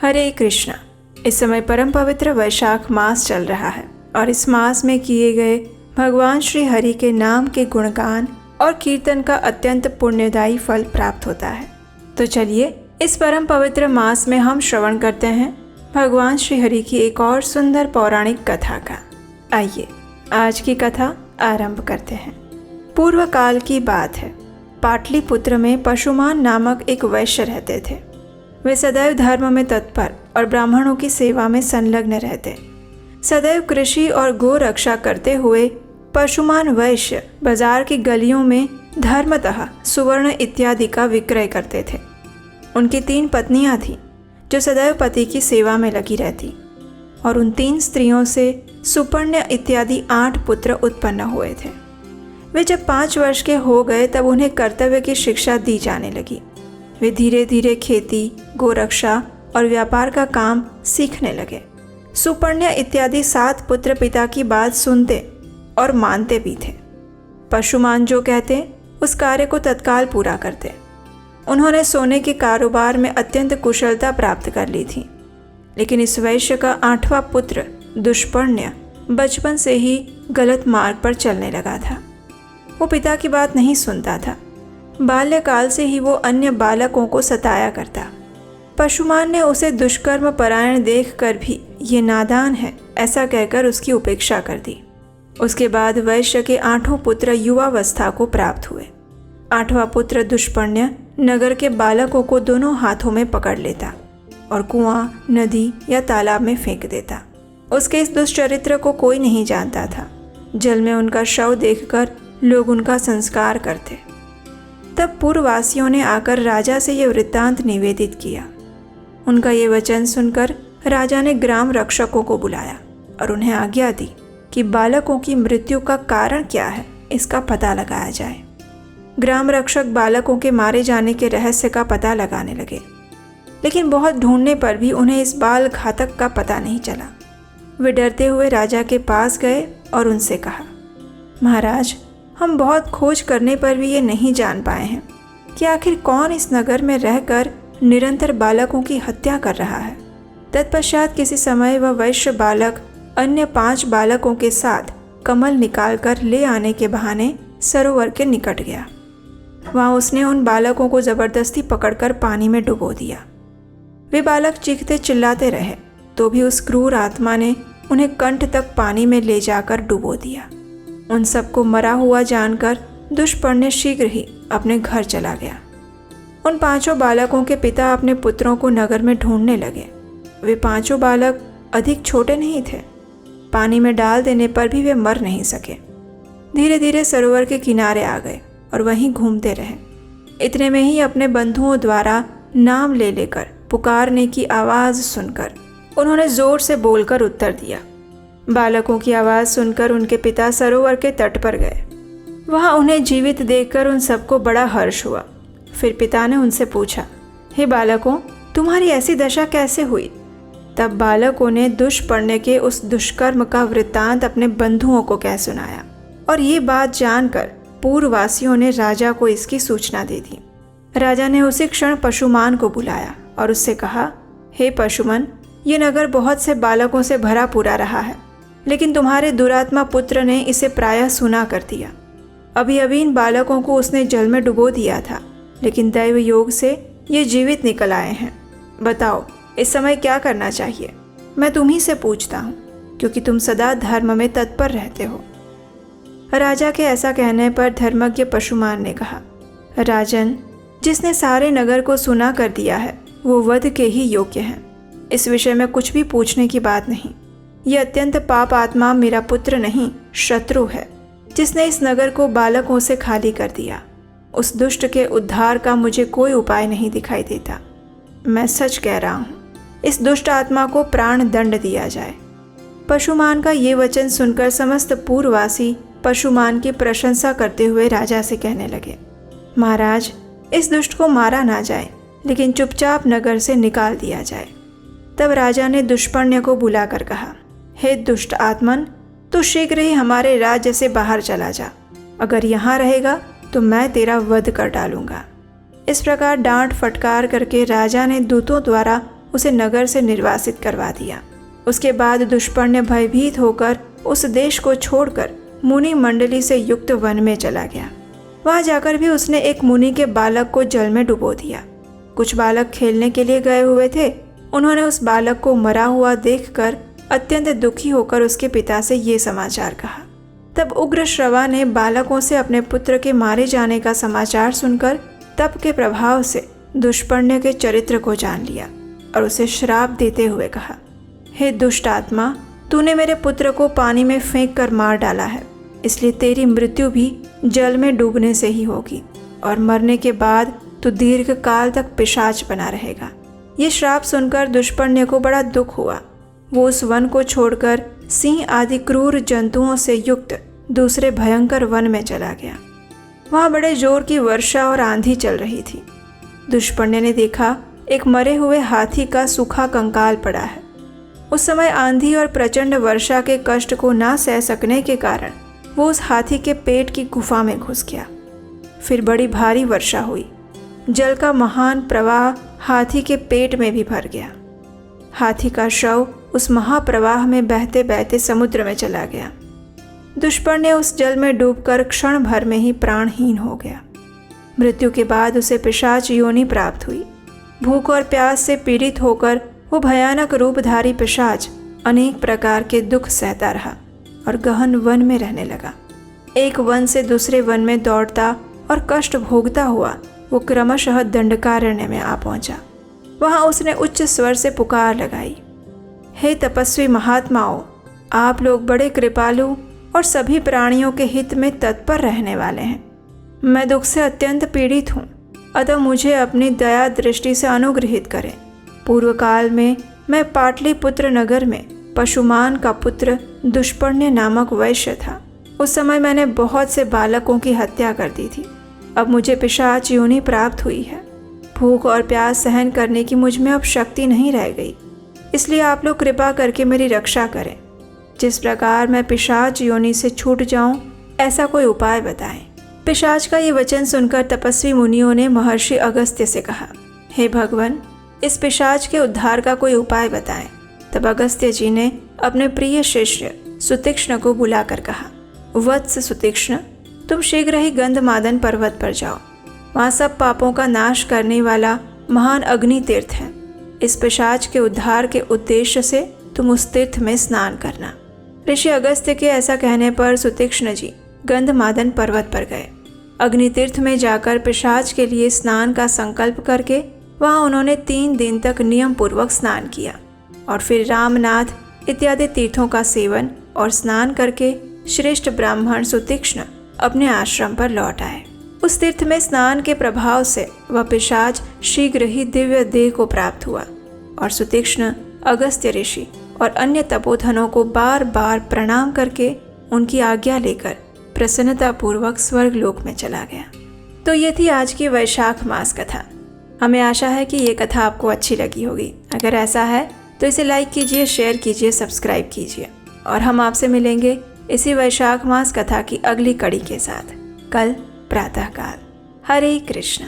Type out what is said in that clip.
हरे कृष्णा। इस समय परम पवित्र वैशाख मास चल रहा है और इस मास में किए गए भगवान श्री हरि के नाम के गुणगान और कीर्तन का अत्यंत पुण्यदायी फल प्राप्त होता है। तो चलिए इस परम पवित्र मास में हम श्रवण करते हैं भगवान श्री हरि की एक और सुंदर पौराणिक कथा का। आइए आज की कथा आरंभ करते हैं। पूर्व काल की बात है। पाटलिपुत्र में पशुमान नामक एक वैश्य रहते थे। वे सदैव धर्म में तत्पर और ब्राह्मणों की सेवा में संलग्न रहते। सदैव कृषि और गो रक्षा करते हुए पशुमान वैश्य बाजार की गलियों में धर्मतः सुवर्ण इत्यादि का विक्रय करते थे। उनकी 3 पत्नियां थीं जो सदैव पति की सेवा में लगी रहती और उन 3 स्त्रियों से सुपर्ण इत्यादि 8 पुत्र उत्पन्न हुए थे। वे जब 5 वर्ष के हो गए तब उन्हें कर्तव्य की शिक्षा दी जाने लगी। वे धीरे धीरे खेती, गोरक्षा और व्यापार का काम सीखने लगे। सुपर्ण इत्यादि 7 पुत्र पिता की बात सुनते और मानते भी थे। पशुमान जो कहते उस कार्य को तत्काल पूरा करते। उन्होंने सोने के कारोबार में अत्यंत कुशलता प्राप्त कर ली थी। लेकिन इस वैश्य का 8वां पुत्र दुष्पर्ण बचपन से ही गलत मार्ग पर चलने लगा था। वो पिता की बात नहीं सुनता था। बाल्यकाल से ही वो अन्य बालकों को सताया करता। पशुमान ने उसे दुष्कर्म परायण देखकर भी ये नादान है ऐसा कहकर उसकी उपेक्षा कर दी। उसके बाद वैश्य के 8 पुत्र युवावस्था को प्राप्त हुए। 8वां पुत्र दुष्पर्ण नगर के बालकों को दोनों हाथों में पकड़ लेता और कुआं, नदी या तालाब में फेंक देता। उसके इस दुष्चरित्र को कोई नहीं जानता था। जल में उनका शव देखकर लोग उनका संस्कार करते। तब पूर्ववासियों ने आकर राजा से यह वृत्तांत निवेदित किया। उनका ये वचन सुनकर राजा ने ग्राम रक्षकों को बुलाया और उन्हें आज्ञा दी कि बालकों की मृत्यु का कारण क्या है इसका पता लगाया जाए। ग्राम रक्षक बालकों के मारे जाने के रहस्य का पता लगाने लगे, लेकिन बहुत ढूंढने पर भी उन्हें इस बाल घातक का पता नहीं चला। वे डरते हुए राजा के पास गए और उनसे कहा, महाराज, हम बहुत खोज करने पर भी ये नहीं जान पाए हैं कि आखिर कौन इस नगर में रहकर निरंतर बालकों की हत्या कर रहा है। तत्पश्चात किसी समय वह वैश्य बालक अन्य 5 बालकों के साथ कमल निकालकर ले आने के बहाने सरोवर के निकट गया। वहाँ उसने उन बालकों को जबरदस्ती पकड़कर पानी में डुबो दिया। वे बालक चीखते चिल्लाते रहे तो भी उस क्रूर आत्मा ने उन्हें कंठ तक पानी में ले जाकर डुबो दिया। उन सबको मरा हुआ जानकर दुष्पर्ण शीघ्र ही अपने घर चला गया। उन 5 बालकों के पिता अपने पुत्रों को नगर में ढूंढने लगे। वे 5 बालक अधिक छोटे नहीं थे। पानी में डाल देने पर भी वे मर नहीं सके। धीरे धीरे सरोवर के किनारे आ गए और वहीं घूमते रहे। इतने में ही अपने बंधुओं द्वारा नाम ले लेकर पुकारने की आवाज़ सुनकर उन्होंने जोर से बोलकर उत्तर दिया। बालकों की आवाज़ सुनकर उनके पिता सरोवर के तट पर गए। वहाँ उन्हें जीवित देखकर उन सबको बड़ा हर्ष हुआ। फिर पिता ने उनसे पूछा, हे बालकों, तुम्हारी ऐसी दशा कैसे हुई? तब बालकों ने दुष्पर्ण के उस दुष्कर्म का वृत्तांत अपने बंधुओं को कह सुनाया और ये बात जानकर पूर्ववासियों ने राजा को इसकी सूचना दे दी। राजा ने उसी क्षण पशुमान को बुलाया और उससे कहा, हे पशुमान, ये नगर बहुत से बालकों से भरा पूरा रहा है, लेकिन तुम्हारे दुरात्मा पुत्र ने इसे प्रायः सूना कर दिया। अभी अभी इन बालकों को उसने जल में डुबो दिया था, लेकिन दैव योग से ये जीवित निकल आए हैं। बताओ इस समय क्या करना चाहिए? मैं तुम्ही से पूछता हूँ क्योंकि तुम सदा धर्म में तत्पर रहते हो। राजा के ऐसा कहने पर धर्मज्ञ पशुमान ने कहा, राजन, जिसने सारे नगर को सूना कर दिया है वो वध के ही योग्य हैं। इस विषय में कुछ भी पूछने की बात नहीं। यह अत्यंत पाप आत्मा मेरा पुत्र नहीं, शत्रु है, जिसने इस नगर को बालकों से खाली कर दिया। उस दुष्ट के उद्धार का मुझे कोई उपाय नहीं दिखाई देता। मैं सच कह रहा हूँ, इस दुष्ट आत्मा को प्राण दंड दिया जाए। पशुमान का ये वचन सुनकर समस्त पूर्ववासी पशुमान की प्रशंसा करते हुए राजा से कहने लगे, महाराज, इस दुष्ट को मारा ना जाए, लेकिन चुपचाप नगर से निकाल दिया जाए। तब राजा ने दुष्पर्ण को बुलाकर कहा, हे दुष्ट आत्मन, तू शीघ्र ही हमारे राज्य से बाहर चला जा। अगर यहाँ रहेगा तो मैं तेरा वध कर डालूंगा। इस प्रकार डांट फटकार करके राजा ने दूतों द्वारा उसे नगर से निर्वासित करवा दिया। उसके बाद दुष्पर्ण्य भयभीत होकर उस देश को छोड़कर मुनि मंडली से युक्त वन में चला गया। वहां जाकर भी उसने एक मुनि के बालक को जल में डुबो दिया। कुछ बालक खेलने के लिए गए हुए थे। उन्होंने उस बालक को मरा हुआ देखकर अत्यंत दुखी होकर उसके पिता से ये समाचार कहा। तब उग्र श्रवा ने बालकों से अपने पुत्र के मारे जाने का समाचार सुनकर तप के प्रभाव से दुष्पर्ण्य के चरित्र को जान लिया और उसे श्राप देते हुए कहा, हे दुष्ट आत्मा, तूने मेरे पुत्र को पानी में फेंक कर मार डाला है, इसलिए तेरी मृत्यु भी जल में डूबने से ही होगी और मरने के बाद तू दीर्घ काल तक पिशाच बना रहेगा। ये श्राप सुनकर दुष्पर्ण्य को बड़ा दुख हुआ। वो उस वन को छोड़कर सिंह आदि क्रूर जंतुओं से युक्त दूसरे भयंकर वन में चला गया। वहाँ बड़े जोर की वर्षा और आंधी चल रही थी। दुष्पर्ण्य ने देखा एक मरे हुए हाथी का सूखा कंकाल पड़ा है। उस समय आंधी और प्रचंड वर्षा के कष्ट को ना सह सकने के कारण वो उस हाथी के पेट की गुफा में घुस गया। फिर बड़ी भारी वर्षा हुई। जल का महान प्रवाह हाथी के पेट में भी भर गया। हाथी का शव उस महाप्रवाह में बहते बहते समुद्र में चला गया। दुष्पर्ण्य उस जल में डूबकर क्षण भर में ही प्राणहीन हो गया। मृत्यु के बाद उसे पिशाच योनि प्राप्त हुई। भूख और प्यास से पीड़ित होकर वो भयानक रूपधारी पिशाच अनेक प्रकार के दुख सहता रहा और गहन वन में रहने लगा। एक वन से दूसरे वन में दौड़ता और कष्ट भोगता हुआ वो क्रमशः दंडकारण्य में आ पहुंचा। वहां उसने उच्च स्वर से पुकार लगाई, हे तपस्वी महात्माओं, आप लोग बड़े कृपालु और सभी प्राणियों के हित में तत्पर रहने वाले हैं। मैं दुख से अत्यंत पीड़ित हूँ, अतः मुझे अपनी दया दृष्टि से अनुग्रहित करें। पूर्व काल में मैं पाटलिपुत्र नगर में पशुमान का पुत्र दुष्पर्ण्य नामक वैश्य था। उस समय मैंने बहुत से बालकों की हत्या कर दी थी। अब मुझे पिशाच योनि प्राप्त हुई है। भूख और प्यास सहन करने की मुझ में अब शक्ति नहीं रह गई, इसलिए आप लोग कृपा करके मेरी रक्षा करें। जिस प्रकार मैं पिशाच योनि से छूट जाऊं, ऐसा कोई उपाय बताएं। पिशाच का ये वचन सुनकर तपस्वी मुनियों ने महर्षि अगस्त्य से कहा, हे भगवान, इस पिशाच के उद्धार का कोई उपाय बताएं। तब अगस्त्य जी ने अपने प्रिय शिष्य सुतीक्ष्ण को बुलाकर कहा, वत्स सुतीक्ष्ण, तुम शीघ्र ही गंधमादन पर्वत पर जाओ। वहाँ सब पापों का नाश करने वाला महान अग्नि तीर्थ है। इस पिशाच के उद्धार के उद्देश्य से तुम उस तीर्थ में स्नान करना। ऋषि अगस्त्य के ऐसा कहने पर सुतीक्ष्ण जी गंधमादन पर्वत पर गए। अग्नि तीर्थ में जाकर पिशाच के लिए स्नान का संकल्प करके वहाँ उन्होंने 3 दिन तक नियम पूर्वक स्नान किया और फिर रामनाथ इत्यादि तीर्थों का सेवन और स्नान करके श्रेष्ठ ब्राह्मण सुतीक्ष्ण अपने आश्रम पर लौट आए। उस तीर्थ में स्नान के प्रभाव से वह पिशाच शीघ्र ही दिव्य देह को प्राप्त हुआ और सुतीक्ष्ण अगस्त्य ऋषि और अन्य तपोधनों को बार बार प्रणाम करके उनकी आज्ञा लेकर प्रसन्नतापूर्वक स्वर्गलोक में चला गया। तो ये थी आज की वैशाख मास कथा। हमें आशा है कि ये कथा आपको अच्छी लगी होगी। अगर ऐसा है तो इसे लाइक कीजिए, शेयर कीजिए, सब्सक्राइब कीजिए और हम आपसे मिलेंगे इसी वैशाख मास कथा की अगली कड़ी के साथ कल प्रातःकाल। हरे कृष्ण।